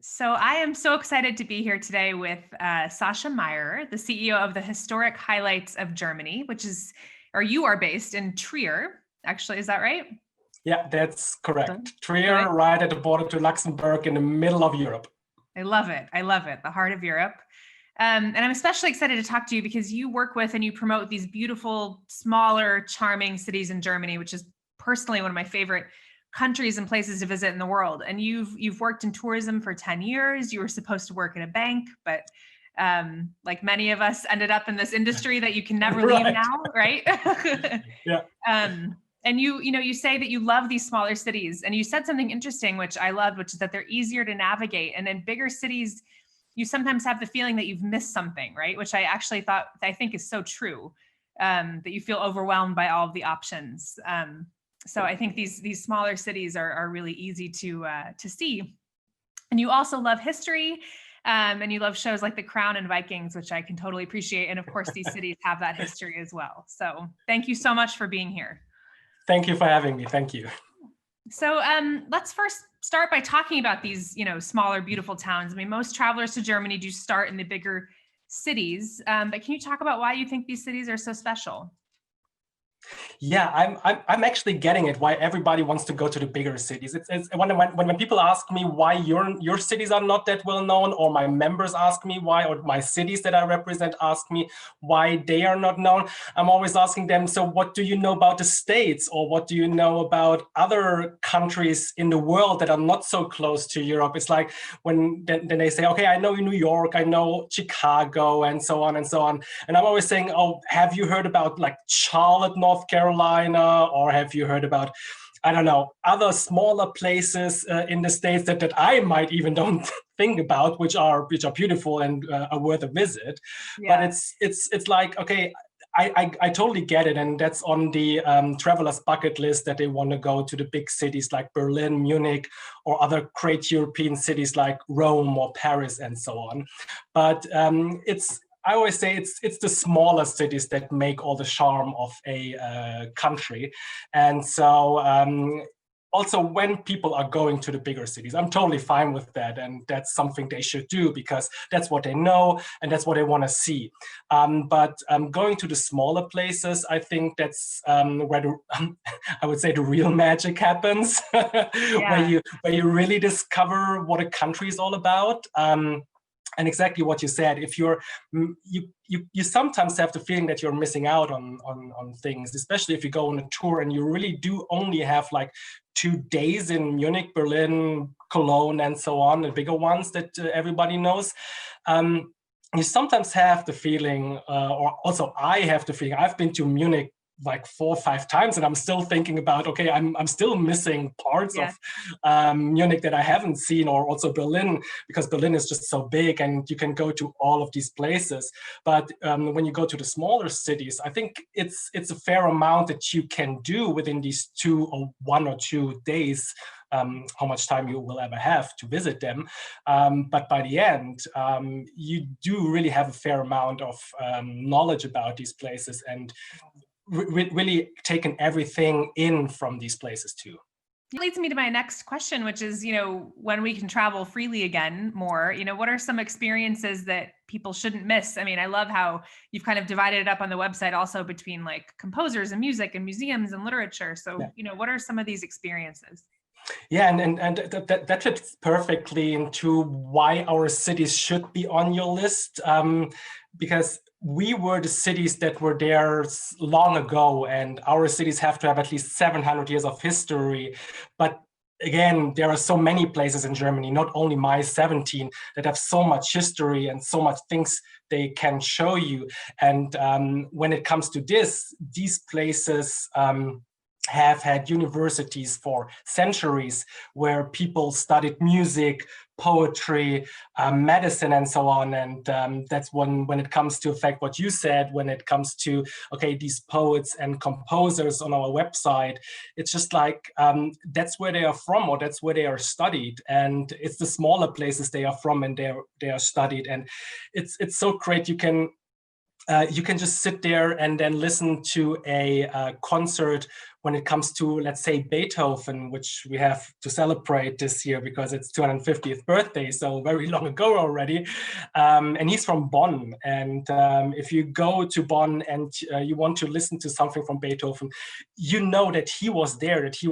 So I am so excited to be here today with Sascha Mayerer, the CEO of the Historic Highlights of Germany, or you are based in Trier. Actually, is that right? Yeah, that's Good. correct. Good. Trier, right at the border to Luxembourg in the middle of Europe. I love it. I love it. The heart of Europe. And I'm especially excited to talk to you because you work with and you promote these beautiful, smaller, charming cities in Germany, which is personally one of my favorite countries and places to visit in the world. And you've worked in tourism for 10 years. You were supposed to work in a bank, but like many of us ended up in this industry that you can never leave Right. now, right? Yeah. And you say that you love these smaller cities, and you said something interesting, which I loved, which is that they're easier to navigate. And in bigger cities, you sometimes have the feeling that you've missed something, right? Which I think is so true, that you feel overwhelmed by all of the options. So I think these smaller cities are really easy to see. And you also love history, and you love shows like The Crown and Vikings, which I can totally appreciate. And of course, these cities have that history as well. So thank you so much for being here. Thank you for having me. Thank you. So let's first start by talking about these, smaller, beautiful towns. I mean, most travelers to Germany do start in the bigger cities, but can you talk about why you think these cities are so special? Yeah, I'm actually getting it. Why everybody wants to go to the bigger cities. It's when people ask me why your cities are not that well known, or my members ask me why, or my cities that I represent ask me why they are not known. I'm always asking them, so what do you know about the States, or what do you know about other countries in the world that are not so close to Europe? It's like when then they say, okay, I know New York, I know Chicago, and so on and so on. And I'm always saying, oh, have you heard about like Charlotte, North Carolina, or have you heard about, I don't know, other smaller places in the States that I might even don't think about, which are beautiful and are worth a visit. Yeah. But it's like, okay, I totally get it, and that's on the traveler's bucket list, that they want to go to the big cities like Berlin, Munich, or other great European cities like Rome or Paris and so on. But I always say it's the smaller cities that make all the charm of a country. And so also when people are going to the bigger cities, I'm totally fine with that. And that's something they should do because that's what they know and that's what they want to see. But going to the smaller places, I think that's where I would say the real magic happens, Yeah. where you really discover what a country is all about. And exactly what you said, if you sometimes have the feeling that you're missing out on things, especially if you go on a tour and you really do only have like 2 days in Munich, Berlin, Cologne, and so on, the bigger ones that everybody knows. You sometimes have the feeling, or also I have the feeling, I've been to Munich like 4 or 5 times, and I'm still thinking about, okay, I'm still missing parts of Munich that I haven't seen, or also Berlin, because Berlin is just so big and you can go to all of these places. But when you go to the smaller cities, I think it's a fair amount that you can do within these 1 or 2 days. How much time you will ever have to visit them. But by the end, you do really have a fair amount of knowledge about these places and really taken everything in from these places too. It leads me to my next question, which is, when we can travel freely again more, what are some experiences that people shouldn't miss? I mean, I love how you've kind of divided it up on the website also between like composers and music and museums and literature. So, what are some of these experiences? Yeah, and that fits perfectly into why our cities should be on your list, because we were the cities that were there long ago, and our cities have to have at least 700 years of history. But again, there are so many places in Germany, not only my 17, that have so much history and so much things they can show you. And when it comes to these places have had universities for centuries where people studied music, poetry, medicine, and so on. And that's when it comes to, in fact, what you said, when it comes to, okay, these poets and composers on our website, it's just like, that's where they are from, or that's where they are studied. And it's the smaller places they are from and they are studied. And it's so great. You can just sit there and then listen to a concert when it comes to, let's say, Beethoven, which we have to celebrate this year because it's 250th birthday, so very long ago already. And he's from Bonn. And if you go to Bonn and you want to listen to something from Beethoven, you know that he was there, that he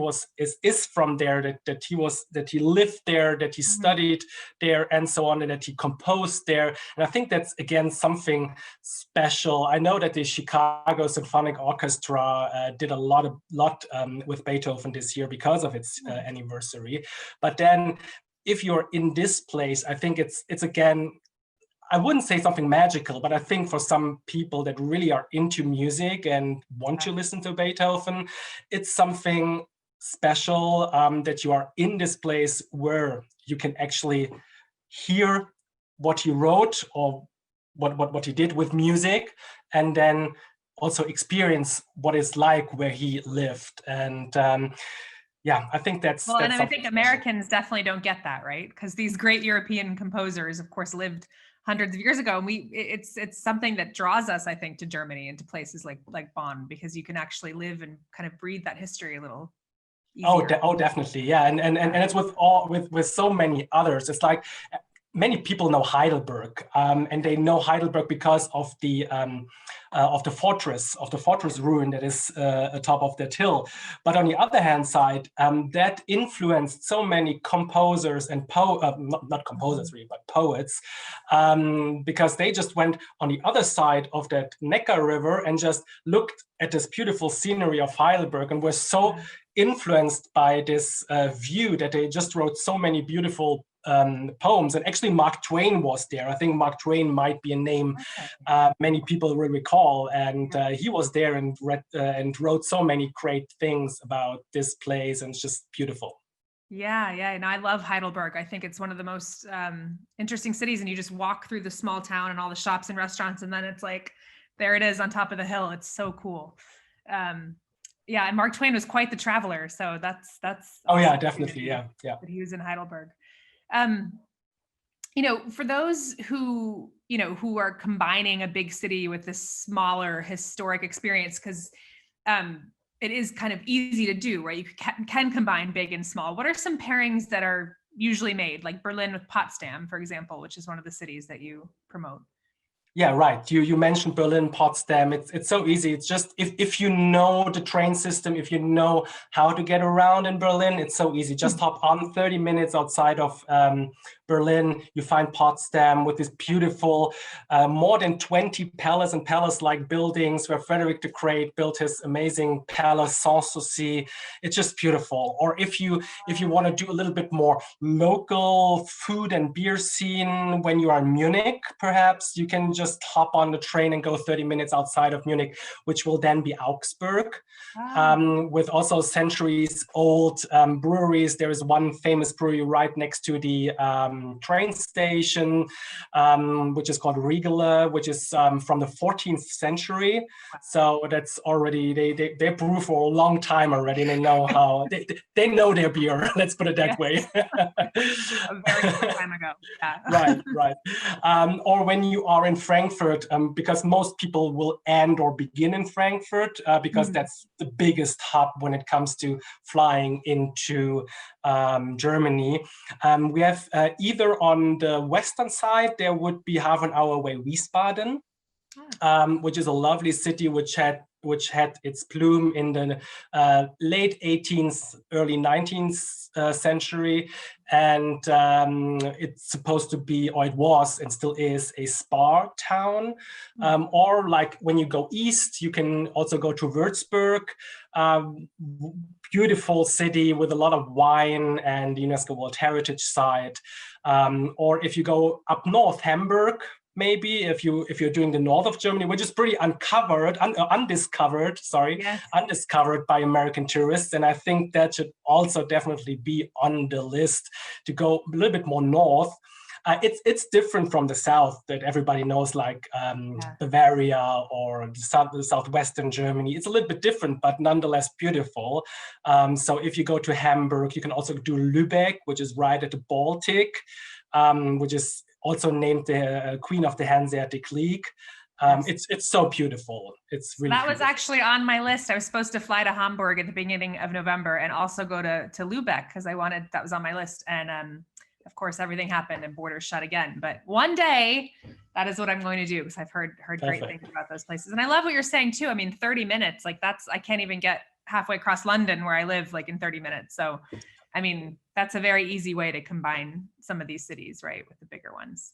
is from there, that he lived there, that he studied there, and so on, and that he composed there. And I think that's again something special. I know that the Chicago Symphonic Orchestra did a lot with Beethoven this year because of its anniversary. But then, if you're in this place, I think it's again, I wouldn't say something magical, but I think for some people that really are into music and want to listen to Beethoven, it's something special that you are in this place where you can actually hear what he wrote or what he did with music, and then also experience what it's like where he lived. And I think that's well, and I think special. Americans definitely don't get that, right? Because these great European composers, of course, lived hundreds of years ago, and it's something that draws us, I think, to Germany and to places like Bonn, because you can actually live and kind of breathe that history a little easier. Oh, definitely, yeah, and it's with so many others. It's like many people know Heidelberg, and they know Heidelberg because of the fortress ruin that is atop of that hill. But on the other hand side, that influenced so many composers and not composers really, but poets, because they just went on the other side of that Neckar River and just looked at this beautiful scenery of Heidelberg and were so influenced by this view that they just wrote so many beautiful poems. And actually Mark Twain was there. I think Mark Twain might be a name many people will recall, and he was there and read and wrote so many great things about this place, and it's just beautiful. Yeah, and I love Heidelberg. I think it's one of the most interesting cities, and you just walk through the small town and all the shops and restaurants, and then it's like, there it is on top of the hill. It's so cool. And Mark Twain was quite the traveler, so that's oh yeah, definitely, yeah that he was in Heidelberg. For those who are combining a big city with this smaller historic experience, because it is kind of easy to do, right? You can combine big and small. What are some pairings that are usually made, like Berlin with Potsdam, for example, which is one of the cities that you promote? Yeah, right. You mentioned Berlin, Potsdam. It's so easy. It's just if you know the train system, if you know how to get around in Berlin, it's so easy. Just hop on 30 minutes outside of Berlin. You find Potsdam with this beautiful, more than 20 palace-like buildings where Frederick the Great built his amazing palace, Sanssouci. It's just beautiful. Or if you want to do a little bit more local food and beer scene when you are in Munich, perhaps you can just hop on the train and go 30 minutes outside of Munich, which will then be Augsburg, with also centuries old breweries. There is one famous brewery right next to the train station, which is called Riegele, which is from the 14th century. So that's already, they brew for a long time already, and they know how, they know their beer, let's put it that way. A very long time ago. Yeah. Right. Or when you are in Frankfurt, because most people will end or begin in Frankfurt, because that's the biggest hub when it comes to flying into Germany. We have either on the western side, there would be half an hour away Wiesbaden, which is a lovely city which had its plume in the late 18th, early 19th century. And it's supposed to be, or it was and still is, a spa town. Or like when you go east, you can also go to Würzburg, beautiful city with a lot of wine and UNESCO World Heritage Site. Or if you go up north, Hamburg, maybe if you're doing the north of Germany, which is pretty undiscovered by American tourists. And I think that should also definitely be on the list to go a little bit more north. It's different from the south that everybody knows, like Bavaria or the southwestern Germany. It's a little bit different, but nonetheless beautiful. So if you go to Hamburg, you can also do Lübeck, which is right at the Baltic, which is also named the Queen of the Hanseatic League. It's so beautiful. It's really that was beautiful. actually on my list. I was supposed to fly to Hamburg at the beginning of November and also go to Lübeck because that was on my list. And of course, everything happened and borders shut again. But one day, that is what I'm going to do because I've heard great things about those places. And I love what you're saying too. I mean, 30 minutes, like I can't even get halfway across London where I live like in 30 minutes. So, I mean, that's a very easy way to combine some of these cities, right, with the bigger ones.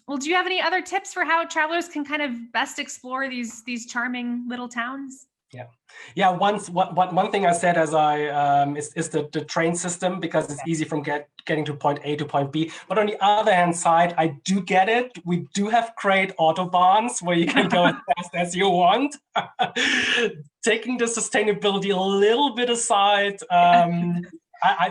Well, do you have any other tips for how travelers can kind of best explore these charming little towns? Yeah. One thing I said is the train system, because it's easy from getting to point A to point B. But on the other hand side, I do get it. We do have great autobahns where you can go as fast as you want. Taking the sustainability a little bit aside,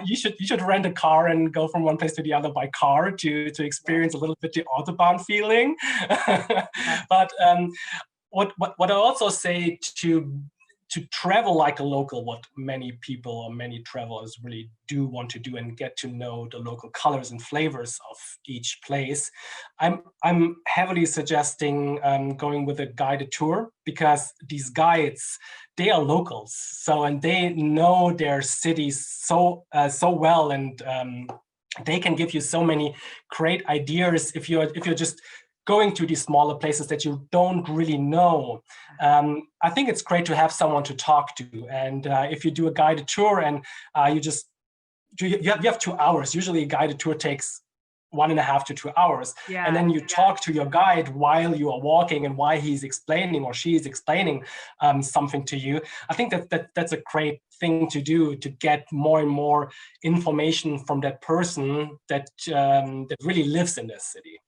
you should rent a car and go from one place to the other by car to experience a little bit the autobahn feeling. But what I also say to travel like a local, what many people or many travelers really do want to do and get to know the local colors and flavors of each place. I'm heavily suggesting going with a guided tour, because these guides, they are locals, and they know their cities so well, and they can give you so many great ideas if you're just going to these smaller places that you don't really know. I think it's great to have someone to talk to. And if you do a guided tour and you have 2 hours, usually a guided tour takes 1.5 to 2 hours. Yeah, and then you talk to your guide while you are walking and while he's explaining or she's explaining something to you. I think that's a great thing to do, to get more and more information from that person that really lives in this city.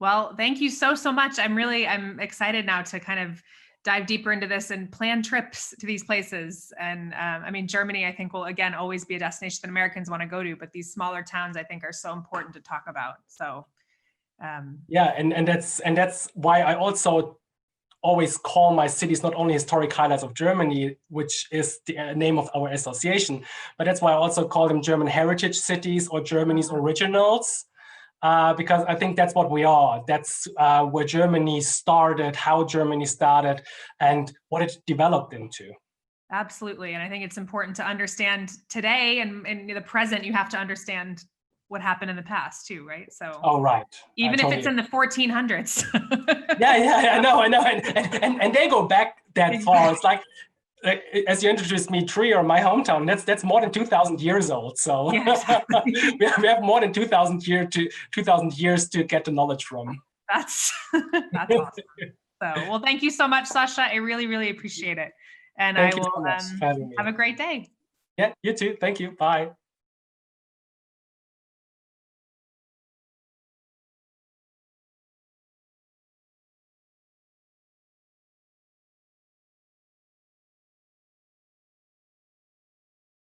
Well, thank you so much. I'm excited now to kind of dive deeper into this and plan trips to these places. And I mean, Germany, I think will again always be a destination that Americans want to go to, but these smaller towns, I think, are so important to talk about. So yeah, and that's why I also always call my cities not only historic highlights of Germany, which is the name of our association, but that's why I also call them German heritage cities or Germany's originals. Because I think that's what we are. That's where Germany started, how Germany started, and what it developed into. Absolutely. And I think it's important to understand today and in the present, you have to understand what happened in the past too, right? So right. Even if it's in the 1400s. yeah, I know. And they go back that far. It's like as you introduced me, Trier, my hometown, that's more than 2,000 years old. So yeah, exactly. we have more than 2,000 years to get the knowledge from. That's awesome. So, well, thank you so much, Sascha. I really, really appreciate it. And I will have a great day. Yeah, you too. Thank you. Bye.